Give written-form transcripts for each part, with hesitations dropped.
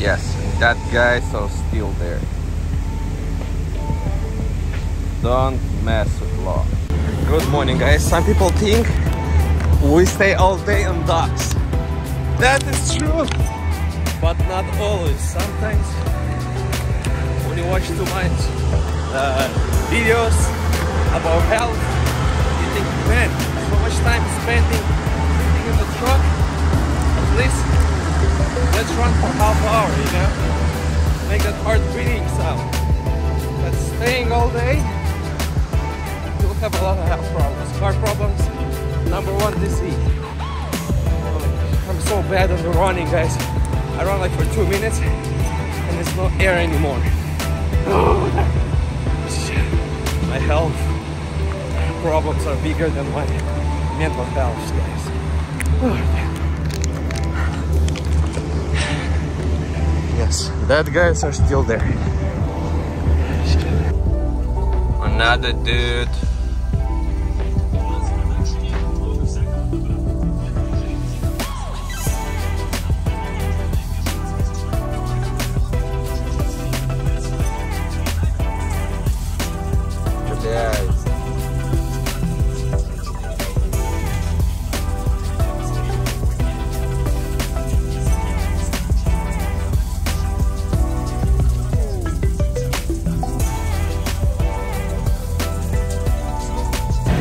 Yes, that guy's so still there. Don't mess with law. Good morning, guys. Some people think we stay all day on docks. That is true, but not always. Sometimes when you watch too much videos about health, you think, man, so much time spending sitting in the truck. At least let's run for half hour, you know? Make that heart breathing sound. But staying all day, you'll have a lot of health problems. Heart problems, number one disease. I'm so bad on the running, guys. I run like for 2 minutes and there's no air anymore. My health problems are bigger than my mental health, guys. Yes, that guys are still there. Another dude.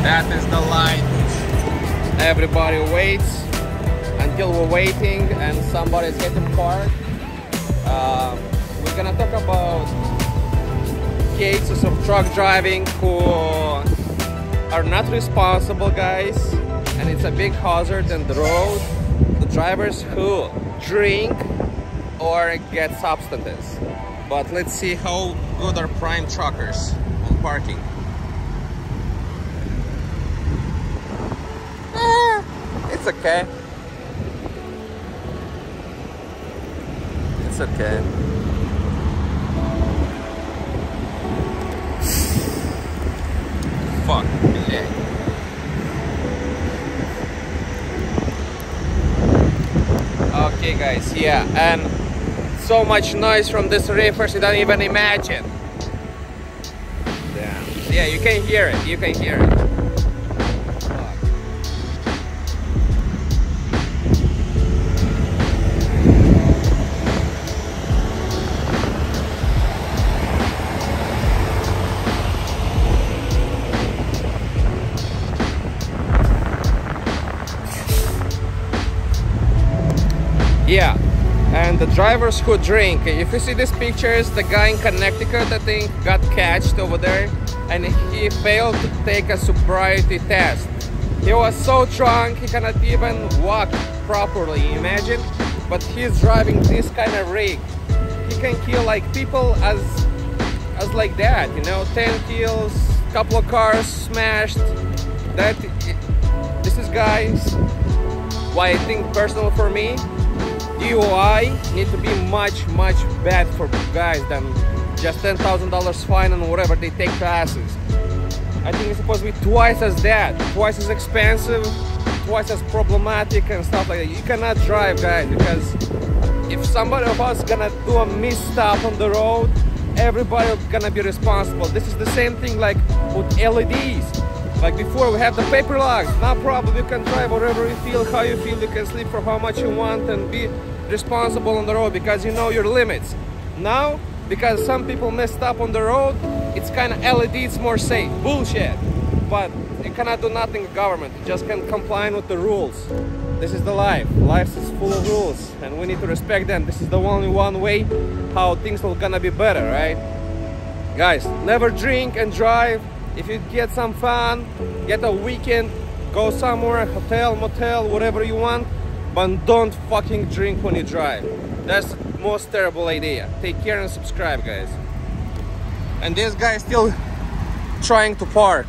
That is the line. Everybody waits until we're waiting and somebody's getting parked. We're gonna talk about cases of truck driving who are not responsible, guys, and it's a big hazard on the road. The drivers who drink or get substances. But let's see how good are prime truckers on parking. It's okay. It's okay. Fuck. Yeah. Okay, guys. Yeah, and so much noise from this reefers you don't even imagine. Damn. Yeah, you can hear it. You can hear it. Yeah, and the drivers who drink, if you see these pictures, the guy in Connecticut, I think, got catched over there and he failed to take a sobriety test. He was so drunk he cannot even walk properly, imagine? But he's driving this kind of rig. He can kill like people as like that, you know, 10 kills, couple of cars smashed. This is, guys, why I think personal for me, DUI need to be much bad for guys than just $10,000 fine and whatever they take classes. I think it's supposed to be twice as that, twice as expensive, twice as problematic and stuff like that. You cannot drive, guys, because if somebody of us gonna do a misstep on the road, everybody gonna be responsible. This is the same thing like with LEDs. Like before we have the paper logs, no problem, you can drive wherever you feel, how you feel, you can sleep for how much you want and be responsible on the road because you know your limits. Now, because some people messed up on the road, it's kind of LED, it's more safe. Bullshit. But you cannot do nothing with government, you just can comply with the rules. This is the life. Life is full of rules and we need to respect them. This is the only one way how things are gonna be better, right? Guys, never drink and drive. If you get some fun, get a weekend, go somewhere, hotel, motel, whatever you want, but don't fucking drink when you drive. That's the most terrible idea. Take care and subscribe, guys. And this guy is still trying to park.